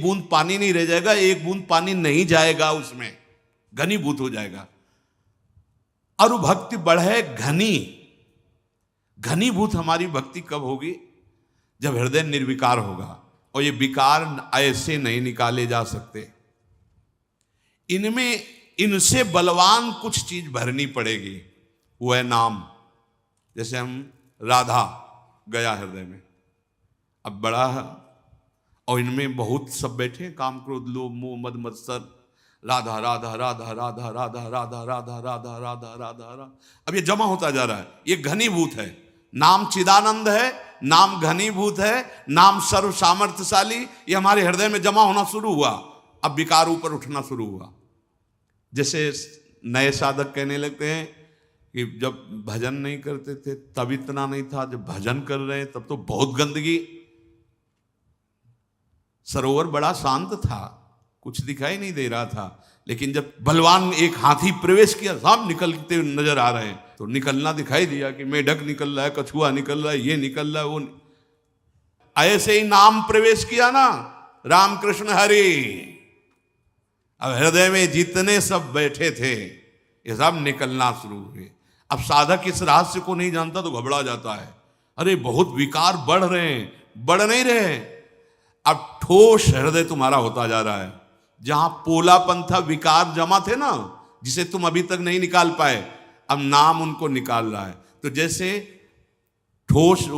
बूंद पानी नहीं रह जाएगा, एक बूंद पानी नहीं जाएगा उसमें, घनीभूत हो जाएगा। और भक्ति बढ़े घनी, घनीभूत हमारी भक्ति कब होगी? जब हृदय निर्विकार होगा। और ये विकार ऐसे नहीं निकाले जा सकते, इनमें इनसे बलवान कुछ चीज भरनी पड़ेगी, वो है नाम। जैसे हम राधा गया हृदय में, अब बड़ा है, और इनमें बहुत सब बैठे हैं, काम क्रोध लोभ मोह मद मत्सर, राधा राधा राधा राधा राधा राधा राधा राधा राधा राधा राधा। अब ये जमा होता जा रहा है, ये घनीभूत है। नाम चिदानंद है, नाम घनीभूत है, नाम सर्व सामर्थ्यशाली। ये हमारे हृदय में जमा होना शुरू हुआ, अब विकार ऊपर उठना शुरू हुआ। जैसे नए साधक कहने लगते हैं कि जब भजन नहीं करते थे तब इतना नहीं था, जब भजन कर रहे हैं तब तो बहुत गंदगी। सरोवर बड़ा शांत था, कुछ दिखाई नहीं दे रहा था, लेकिन जब बलवान एक हाथी प्रवेश किया, सब निकलते नजर आ रहे हैं, तो निकलना दिखाई दिया कि मेढक निकल रहा है, कछुआ निकल रहा है, ये निकल रहा है, वो। ऐसे ही नाम प्रवेश किया ना, राम कृष्ण हरि। अब हृदय में जितने सब बैठे थे ये सब निकलना शुरू हुए। अब साधक इस रहस्य को नहीं जानता तो घबरा जाता है, अरे बहुत विकार बढ़ रहे हैं, बढ़ नहीं रहे। अब ठोस हृदय तुम्हारा होता जा रहा है। जहां पोलापन था, विकार जमा थे ना, जिसे तुम अभी तक नहीं निकाल पाए, अब नाम उनको निकाल रहा है। तो जैसे ठोस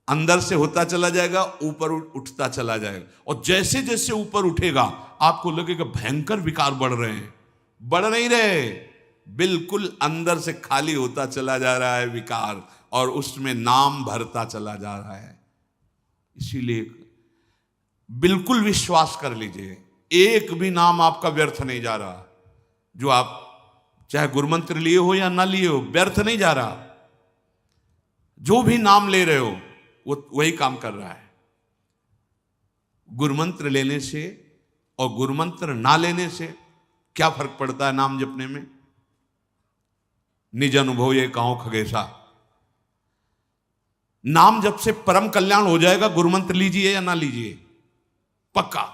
अंदर से होता चला जाएगा, ऊपर उठता चला जाएगा, और जैसे जैसे ऊपर उठेगा आपको लगेगा भयंकर विकार बढ़ रहे हैं, बढ़ नहीं रहे, बिल्कुल अंदर से खाली होता चला जा रहा है विकार, और उसमें नाम भरता चला जा रहा है। इसीलिए बिल्कुल विश्वास कर लीजिए, एक भी नाम आपका व्यर्थ नहीं जा रहा। जो आप चाहे गुरुमंत्र लिए हो या ना लिए हो, व्यर्थ नहीं जा रहा। जो भी नाम ले रहे हो वो वही काम कर रहा है। गुरुमंत्र लेने से और गुरुमंत्र ना लेने से क्या फर्क पड़ता है नाम जपने में? निज अनुभव ये कहो खगेशा। नाम जप से परम कल्याण हो जाएगा, गुरुमंत्र लीजिए या ना लीजिए, पक्का।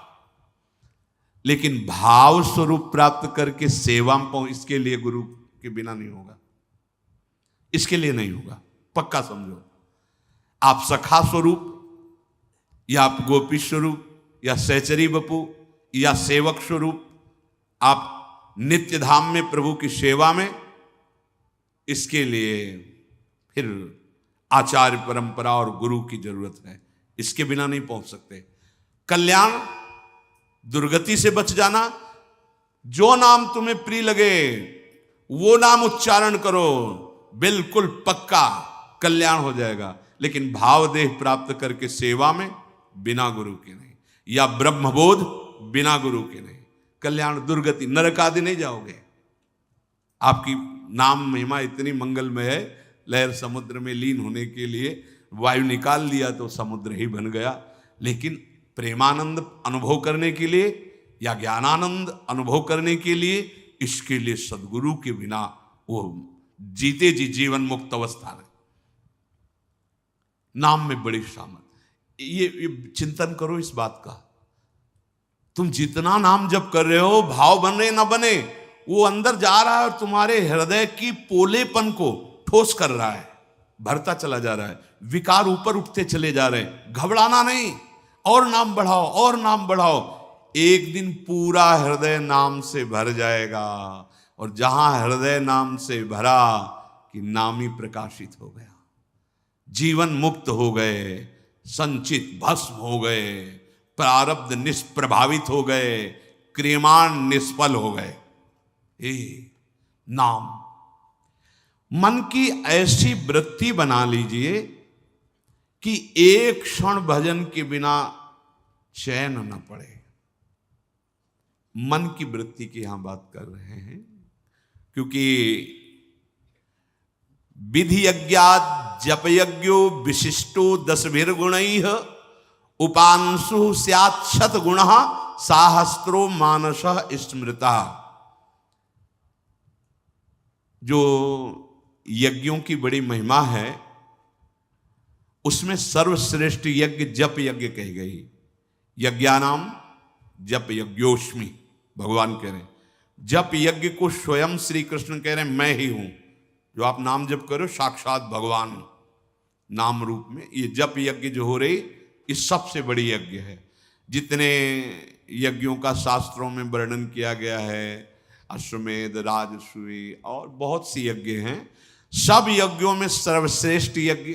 लेकिन भाव स्वरूप प्राप्त करके सेवा में पाऊं, इसके लिए गुरु के बिना नहीं होगा, इसके लिए नहीं होगा, पक्का समझो। आप सखा स्वरूप या आप गोपी स्वरूप या सहचरी बपू या सेवक स्वरूप, आप नित्य धाम में प्रभु की सेवा में, इसके लिए फिर आचार्य परंपरा और गुरु की जरूरत है, इसके बिना नहीं पहुंच सकते। कल्याण, दुर्गति से बच जाना, जो नाम तुम्हें प्रिय लगे वो नाम उच्चारण करो, बिल्कुल पक्का कल्याण हो जाएगा। लेकिन भावदेह प्राप्त करके सेवा में बिना गुरु के नहीं, या ब्रह्मबोध बिना गुरु के नहीं, कल्याण दुर्गति नरक आदि नहीं जाओगे। आपकी नाम महिमा इतनी मंगलमय है, लहर समुद्र में लीन होने के लिए वायु निकाल दिया तो समुद्र ही बन गया, लेकिन प्रेमानंद अनुभव करने के लिए या ज्ञानानंद अनुभव करने के लिए, इसके लिए सदगुरु के बिना वो जीते जी जीवन मुक्त अवस्था है। नाम में बड़ी सामर्थ। ये चिंतन करो इस बात का, तुम जितना नाम जप कर रहे हो, भाव बने ना बने, वो अंदर जा रहा है और तुम्हारे हृदय की पोलेपन को ठोस कर रहा है, भरता चला जा रहा है, विकार ऊपर उठते चले जा रहे हैं। घबराना नहीं, और नाम बढ़ाओ और नाम बढ़ाओ, एक दिन पूरा हृदय नाम से भर जाएगा। और जहां हृदय नाम से भरा कि नाम ही प्रकाशित हो गया, जीवन मुक्त हो गए, संचित भस्म हो गए, प्रारब्ध निष्प्रभावित हो गए, क्रियमाण निष्फल हो गए। नाम, मन की ऐसी वृत्ति बना लीजिए कि एक क्षण भजन के बिना चैन न पड़े। मन की वृत्ति की यहां बात कर रहे हैं, क्योंकि विधि यज्ञात जप यज्ञो विशिष्टो 10 गुणैः उपांशु स्यात् शत गुणः साहस्रो मानसः स्मृता। जो यज्ञों की बड़ी महिमा है, उसमें सर्वश्रेष्ठ यज्ञ जप यज्ञ कही गई। यज्ञानाम जप यज्ञोष्मी, भगवान कह रहे हैं। जप यज्ञ को स्वयं श्री कृष्ण कह रहे हैं मैं ही हूं। जो आप नाम जप करो साक्षात भगवान नाम रूप में, ये जप यज्ञ जो हो रही ये सबसे बड़ी यज्ञ है। जितने यज्ञों का शास्त्रों में वर्णन किया गया है, अश्वमेध, राजसूय और बहुत सी यज्ञ हैं, सब यज्ञों में सर्वश्रेष्ठ यज्ञ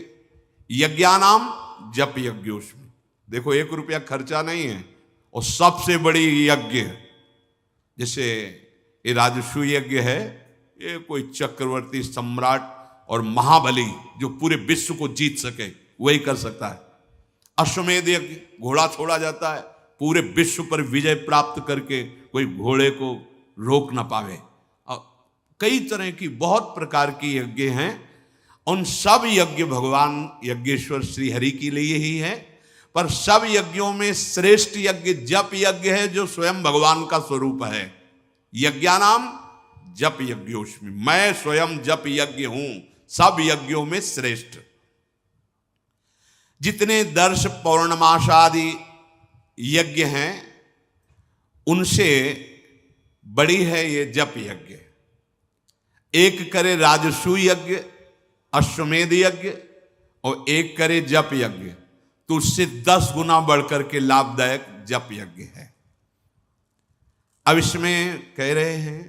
यज्ञानाम जप यज्ञोष्मी। देखो 1 रुपया खर्चा नहीं है और सबसे बड़ी यज्ञ। जैसे ये राजसूय यज्ञ है, ये कोई चक्रवर्ती सम्राट और महाबली जो पूरे विश्व को जीत सके वही कर सकता है। अश्वमेध यज्ञ, घोड़ा छोड़ा जाता है, पूरे विश्व पर विजय प्राप्त करके कोई घोड़े को रोक ना पावे। कई तरह की बहुत प्रकार की यज्ञ हैं। उन सब यज्ञ भगवान यज्ञेश्वर श्री हरि के लिए ही है, पर सब यज्ञों में श्रेष्ठ यज्ञ जप यज्ञ है जो स्वयं भगवान का स्वरूप है। यज्ञानाम जप यज्ञोष्मी, मैं स्वयं जप यज्ञ हूं, सब यज्ञों में श्रेष्ठ। जितने दर्श पौर्णमासादि यज्ञ हैं उनसे बड़ी है ये जप यज्ञ। एक करे राजसूय यज्ञ, अश्वमेध यज्ञ, और एक करे जप यज्ञ, तो उससे 10 गुना बढ़कर के लाभदायक जप यज्ञ है। अब इसमें कह रहे हैं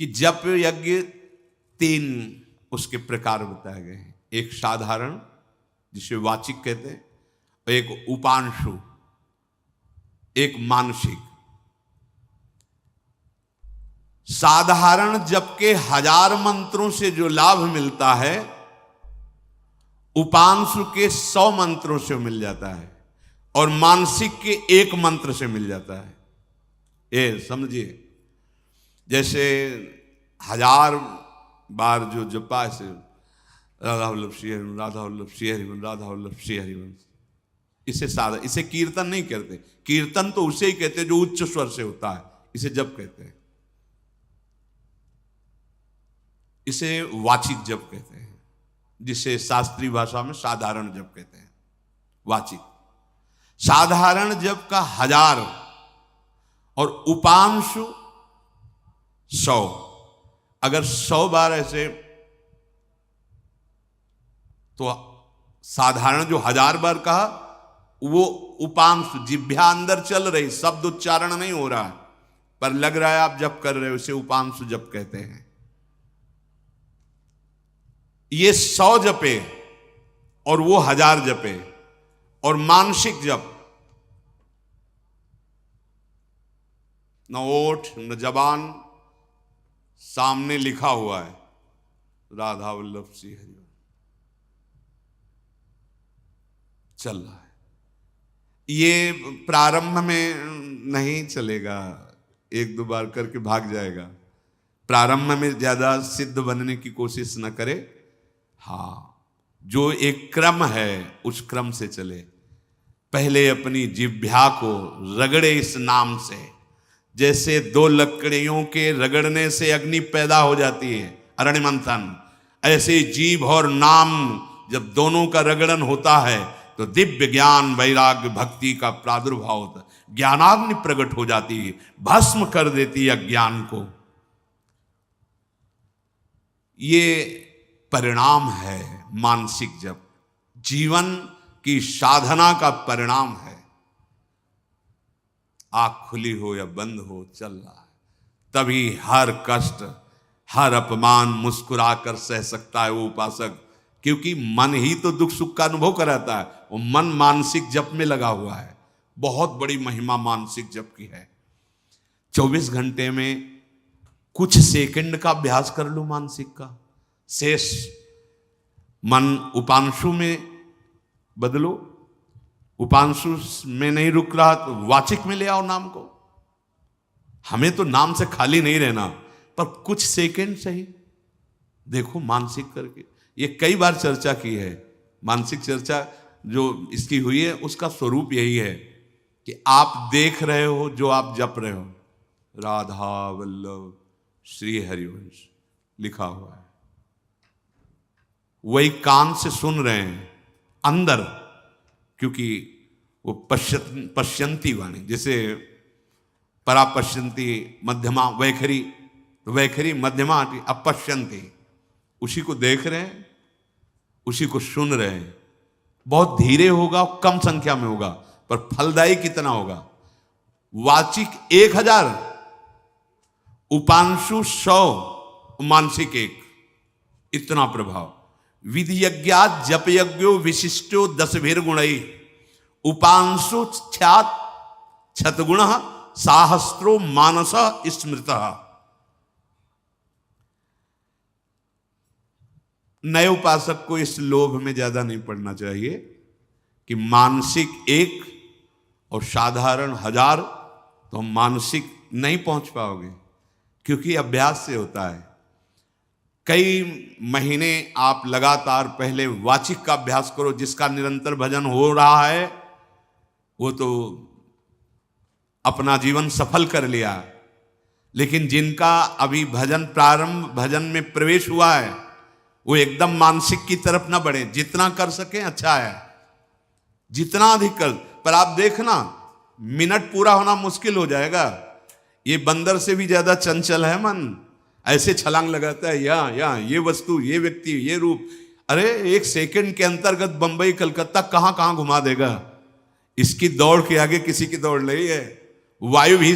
कि जप यज्ञ 3 उसके प्रकार बताए गए हैं। एक साधारण जिसे वाचिक कहते हैं, और एक उपांशु, एक मानसिक। साधारण जप के 1000 मंत्रों से जो लाभ मिलता है, उपांशु के 100 मंत्रों से मिल जाता है, और मानसिक के 1 मंत्र से मिल जाता है। ये समझिए, जैसे 1000 बार जो जपा है, राधा वल्लभ श्री हरिवंश, राधा वल्लभ श्री हरिवंश, राधा वल्लभ श्री हरिवंश, इसे साधा, इसे कीर्तन नहीं कहते। कीर्तन तो उसे ही कहते हैं जो उच्च स्वर से होता है, इसे जप कहते हैं। इसे वाचिक जप कहते हैं, जिसे शास्त्रीय भाषा में साधारण जप कहते हैं। वाचिक साधारण जप का 1000 और उपांशु 100। अगर 100 बार ऐसे, तो साधारण जो 1000 बार कहा वो उपांशु, जिह्वा अंदर चल रही, शब्द उच्चारण नहीं हो रहा है पर लग रहा है आप जप कर रहे हो, उसे उपांशु जप कहते हैं। ये 100 जपे और वो 1000 जपे। और मानसिक जप, न ओठ न जबान, सामने लिखा हुआ है राधा वल्लभ श्री हरि, चल रहा है। ये प्रारंभ में नहीं चलेगा, 1-2 बार करके भाग जाएगा। प्रारंभ में ज्यादा सिद्ध बनने की कोशिश न करे। हाँ, जो एक क्रम है उस क्रम से चले। पहले अपनी जिह्वा को रगड़े इस नाम से। जैसे 2 लकड़ियों के रगड़ने से अग्नि पैदा हो जाती है, अरण्य मंथन, ऐसे जीभ और नाम जब दोनों का रगड़न होता है तो दिव्य ज्ञान, वैराग्य, भक्ति का प्रादुर्भाव होता है। ज्ञानाग्नि प्रकट हो जाती है, भस्म कर देती है अज्ञान को। ये परिणाम है मानसिक जप, जीवन की साधना का परिणाम है। आँख खुली हो या बंद हो, चल रहा है, तभी हर कष्ट, हर अपमान मुस्कुराकर सह सकता है वो उपासक, क्योंकि मन ही तो दुख सुख का अनुभव कराता है। वो मन मानसिक जप में लगा हुआ है। बहुत बड़ी महिमा मानसिक जप की है। 24 घंटे में कुछ सेकंड का अभ्यास कर लो मानसिक का, शेष मन उपांशु में बदलो। उपांशु में नहीं रुक रहा तो वाचिक में ले आओ नाम को। हमें तो नाम से खाली नहीं रहना, पर कुछ सेकंड सही देखो मानसिक करके। ये कई बार चर्चा की है, मानसिक चर्चा जो इसकी हुई है उसका स्वरूप यही है कि आप देख रहे हो जो आप जप रहे हो, राधा वल्लभ श्री हरिवंश लिखा हुआ है, वही कान से सुन रहे हैं अंदर, क्योंकि वो पश्यंती वाणी, जैसे परा पश्यंती मध्यमा वैखरी, तो वैखरी मध्यमा अपश्यंती, उसी को देख रहे हैं, उसी को सुन रहे हैं। बहुत धीरे होगा, कम संख्या में होगा, पर फलदायी कितना होगा। वाचिक 1000, उपांशु 100, मानसिक 1, इतना प्रभाव। विधि यज्ञात जप यज्ञो विशिष्टो 10 गुणई, उपांशु ख्यात छतगुण साहस्रो मानस स्मृत। नए उपासक को इस लोभ में ज्यादा नहीं पड़ना चाहिए कि मानसिक 1 और साधारण 1000, तो हम मानसिक नहीं पहुंच पाओगे, क्योंकि अभ्यास से होता है। कई महीने आप लगातार पहले वाचिक का अभ्यास करो, जिसका निरंतर भजन हो रहा है वो तो अपना जीवन सफल कर लिया, लेकिन जिनका अभी भजन में प्रवेश हुआ है, वो एकदम मानसिक की तरफ ना बढ़े। जितना कर सके अच्छा है, जितना अधिक कर। पर आप देखना, मिनट पूरा होना मुश्किल हो जाएगा। ये बंदर से भी ज्यादा चंचल है मन, ऐसे छलांग लगाता है, या ये वस्तु, ये व्यक्ति, ये रूप। अरे 1 सेकंड के अंतर्गत बंबई कलकत्ता कहां कहां घुमा देगा। इसकी दौड़ के आगे किसी की दौड़ नहीं है। वायु भी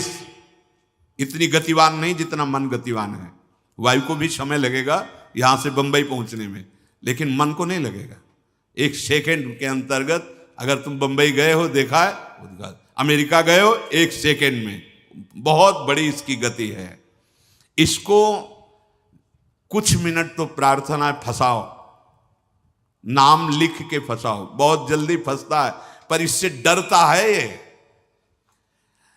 इतनी गतिवान नहीं जितना मन गतिवान है। वायु को भी समय लगेगा यहां से बंबई पहुंचने में, लेकिन मन को नहीं लगेगा। 1 सेकंड के अंतर्गत अगर तुम बंबई गए हो, देखा है, अमेरिका गए हो, 1 सेकंड में, बहुत बड़ी इसकी गति है। इसको कुछ मिनट तो प्रार्थना है, फंसाओ, नाम लिख के फंसाओ। बहुत जल्दी फंसता है, पर इससे डरता है ये।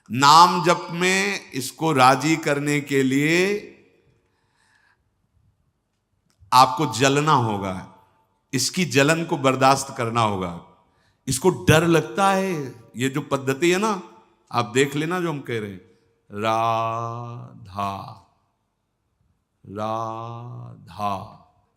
नाम जप में इसको राजी करने के लिए आपको जलना होगा, इसकी जलन को बर्दाश्त करना होगा। इसको डर लगता है। ये जो पद्धति है ना, आप देख लेना जो हम कह रहे हैं, राधा राधा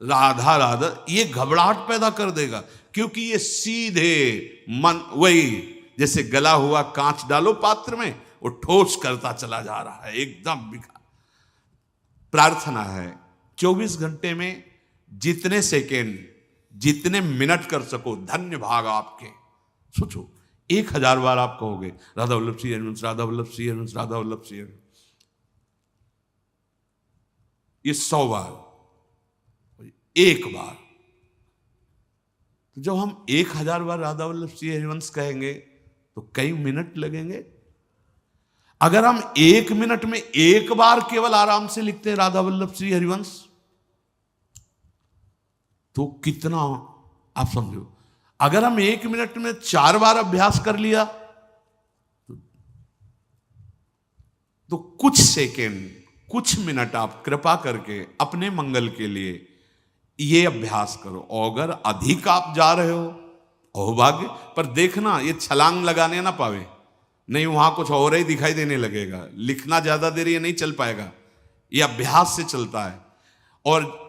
राधा राधा, ये घबराहट पैदा कर देगा, क्योंकि ये सीधे मन, वही जैसे गला हुआ कांच डालो पात्र में, वो ठोस करता चला जा रहा है, एकदम बिखा। प्रार्थना है 24 घंटे में जितने सेकेंड, जितने मिनट कर सको, धन्य भाग आपके। सोचो 1000 बार आप कहोगे राधा वल्लभ श्री हरिवंश, राधा वल्लभ श्री हरिवंश, राधा वल्लभ श्री हरिवंश। ये 100 बार, 1 बार। तो जब हम 1000 बार राधा वल्लभ श्री हरिवंश कहेंगे तो कई मिनट लगेंगे। अगर हम 1 मिनट में 1 बार केवल आराम से लिखते हैं राधा वल्लभ श्री हरिवंश, तो कितना, आप समझो। अगर हम 1 मिनट में 4 बार अभ्यास कर लिया तो कुछ सेकेंड, कुछ मिनट आप कृपा करके अपने मंगल के लिए ये अभ्यास करो। और अगर अधिक आप जा रहे हो, अहोभाग्य, पर देखना ये छलांग लगाने ना पावे, नहीं वहां कुछ और ही दिखाई देने लगेगा। लिखना ज्यादा देर ये नहीं चल पाएगा, ये अभ्यास से चलता है। और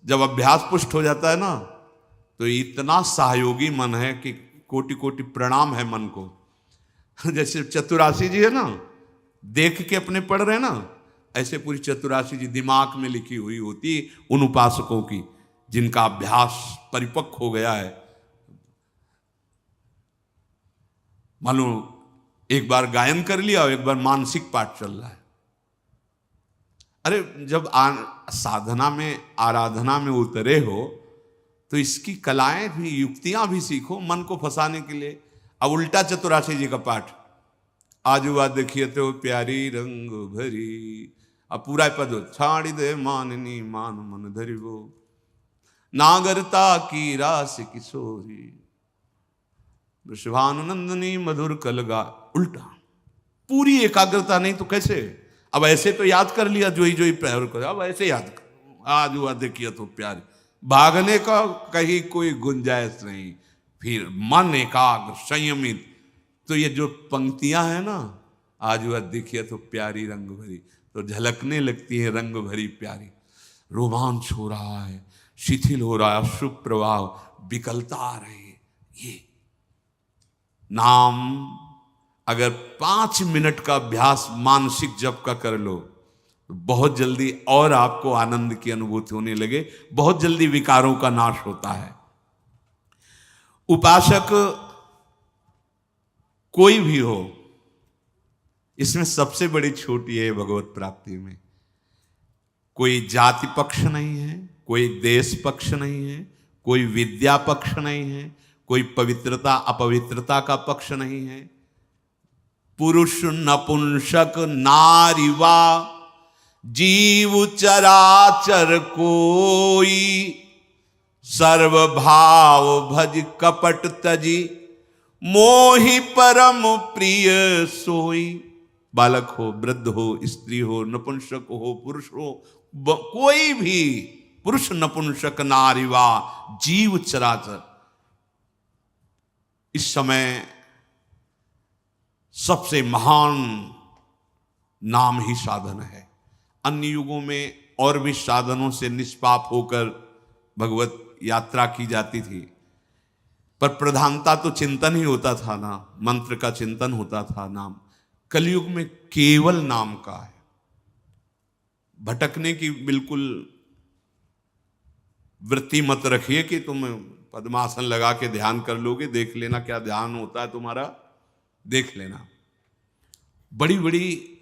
जब अभ्यास पुष्ट हो जाता है ना, तो इतना सहयोगी मन है कि कोटि कोटि प्रणाम है मन को। जैसे चतुराशी जी है ना, देख के अपने पढ़ रहे हैं ना, ऐसे पूरी चतुराशी जी दिमाग में लिखी हुई होती उन उपासकों की जिनका अभ्यास परिपक्व हो गया है। मान लो एक बार गायन कर लिया और एक बार मानसिक पाठ चल रहा है। अरे जब साधना में, आराधना में उतरे हो तो इसकी कलाएं भी, युक्तियां भी सीखो मन को फंसाने के लिए। अब उल्टा चतुराशी जी का पाठ, आजू बात देखिए तो प्यारी रंग भरी, अब पूरा पद छाड़ी दे माननी मान मन धरी वो, नागरता की रास किशोरी, वृषभानुनंदनी मधुर कलगा। उल्टा, पूरी एकाग्रता नहीं तो कैसे। अब ऐसे तो याद कर लिया, जोई जोई प्यार कर, अब ऐसे याद कर, आज हुआ देखिए तो प्यार, भागने का कहीं कोई गुंजाइश नहीं। फिर मन एकाग्र संयमित। तो ये जो पंक्तियां हैं ना, आज वह देखिए तो प्यारी रंग भरी, तो झलकने लगती है रंग भरी प्यारी। रोमांच हो रहा है, शिथिल हो रहा है, शुभ प्रभाव, विकलता आ रही है। ये नाम अगर 5 मिनट का अभ्यास मानसिक जप का कर लो तो बहुत जल्दी और आपको आनंद की अनुभूति होने लगे, बहुत जल्दी विकारों का नाश होता है। उपासक कोई भी हो, इसमें सबसे बड़ी छूट यह है भगवत प्राप्ति में, कोई जाति पक्ष नहीं है, कोई देश पक्ष नहीं है, कोई विद्या पक्ष नहीं है, कोई पवित्रता अपवित्रता का पक्ष नहीं है। पुरुष नपुंसक नारी वा जीव चराचर कोई, सर्वभाव भज कपट तजी मोहि परम प्रिय सोई। बालक हो, वृद्ध हो, स्त्री हो, नपुंसक हो, पुरुष हो, कोई भी, पुरुष नपुंसक नारी वा जीव चराचर, इस समय सबसे महान नाम ही साधन है। अन्य युगों में और भी साधनों से निष्पाप होकर भगवत यात्रा की जाती थी, पर प्रधानता तो चिंतन ही होता था ना, मंत्र का चिंतन होता था। नाम कलयुग में केवल नाम का है। भटकने की बिल्कुल वृत्ति मत रखिए कि तुम पद्मासन लगा के ध्यान कर लोगे, देख लेना क्या ध्यान होता है तुम्हारा, देख लेना। बड़ी बड़ी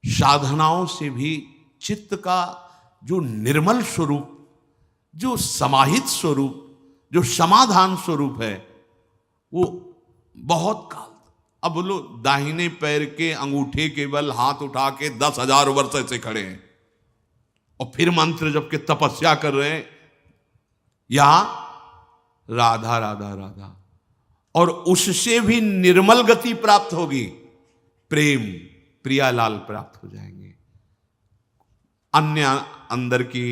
साधनाओं से भी चित्त का जो निर्मल स्वरूप, जो समाहित स्वरूप, जो समाधान स्वरूप है, वो बहुत काल। अब बोलो, दाहिने पैर के अंगूठे के बल हाथ उठा के 10,000 वर्ष से खड़े हैं और फिर मंत्र जप के तपस्या कर रहे हैं, यहां राधा राधा राधा, और उससे भी निर्मल गति प्राप्त होगी, प्रेम प्रियालाल प्राप्त हो जाएंगे। अन्य अंदर की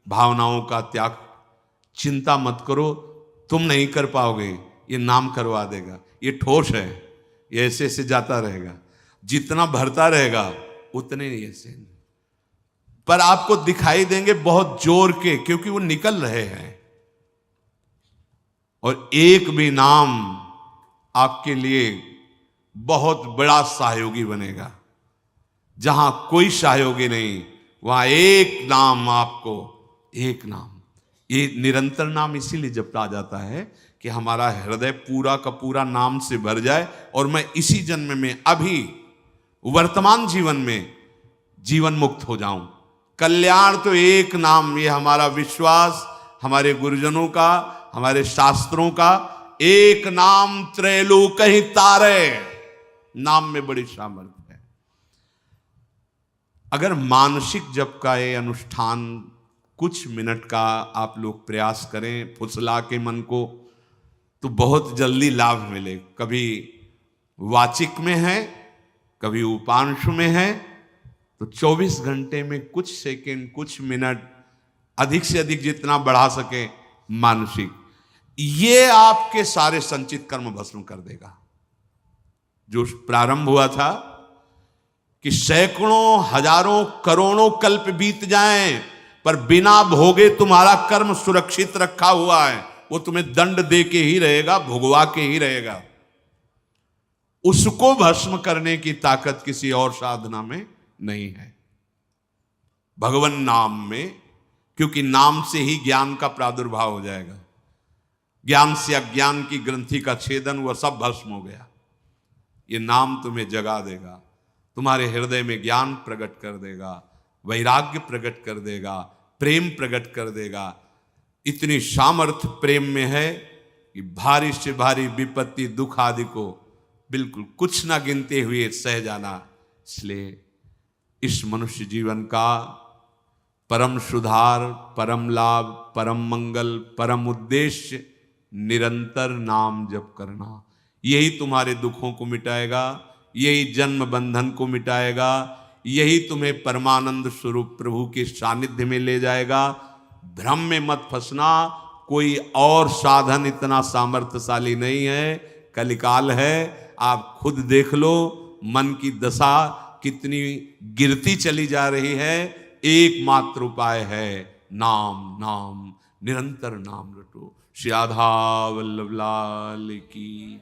भावनाओं का त्याग, चिंता मत करो, तुम नहीं कर पाओगे, ये नाम करवा देगा। ये ठोस है, ये ऐसे ऐसे जाता रहेगा, जितना भरता रहेगा उतने ही ऐसे, पर आपको दिखाई देंगे बहुत जोर के, क्योंकि वो निकल रहे हैं। और एक भी नाम आपके लिए बहुत बड़ा सहयोगी बनेगा। जहां कोई सहयोगी नहीं, वहां एक नाम आपको, एक नाम, ये निरंतर नाम इसीलिए जपा जाता है कि हमारा हृदय पूरा का पूरा नाम से भर जाए और मैं इसी जन्म में, अभी वर्तमान जीवन में जीवन मुक्त हो जाऊं। कल्याण तो एक नाम, ये हमारा विश्वास, हमारे गुरुजनों का, हमारे शास्त्रों का, एक नाम त्रैलोक ही तारे। नाम में बड़ी सामर्थ्य है। अगर मानसिक जप का ये अनुष्ठान कुछ मिनट का आप लोग प्रयास करें फुसला के मन को, तो बहुत जल्दी लाभ मिले। कभी वाचिक में है, कभी उपांशु में है, तो 24 घंटे में कुछ सेकंड, कुछ मिनट, अधिक से अधिक जितना बढ़ा सके मानसिक, ये आपके सारे संचित कर्म भस्म कर देगा। जो प्रारंभ हुआ था कि सैकड़ों हजारों करोड़ों कल्प बीत जाएं पर बिना भोगे तुम्हारा कर्म सुरक्षित रखा हुआ है, वो तुम्हें दंड दे के ही रहेगा, भुगवा के ही रहेगा। उसको भस्म करने की ताकत किसी और साधना में नहीं है, भगवन नाम में, क्योंकि नाम से ही ज्ञान का प्रादुर्भाव हो जाएगा। ज्ञान से अज्ञान की ग्रंथि का छेदन, वह सब भस्म हो गया। ये नाम तुम्हें जगा देगा, तुम्हारे हृदय में ज्ञान प्रकट कर देगा, वैराग्य प्रकट कर देगा, प्रेम प्रकट कर देगा। इतनी सामर्थ्य प्रेम में है कि भारी से भारी विपत्ति दुख आदि को बिल्कुल कुछ ना गिनते हुए सह जाना। इसलिए इस मनुष्य जीवन का परम सुधार, परम लाभ, परम मंगल, परम उद्देश्य निरंतर नाम जप करना। यही तुम्हारे दुखों को मिटाएगा, यही जन्म बंधन को मिटाएगा, यही तुम्हें परमानंद स्वरूप प्रभु के सानिध्य में ले जाएगा। भ्रम में मत फंसना, कोई और साधन इतना सामर्थ्यशाली नहीं है। कलिकाल है, आप खुद देख लो मन की दशा कितनी गिरती चली जा रही है। एकमात्र उपाय है नाम, नाम, निरंतर नाम रटो। श्री राधा वल्लभ लाल की।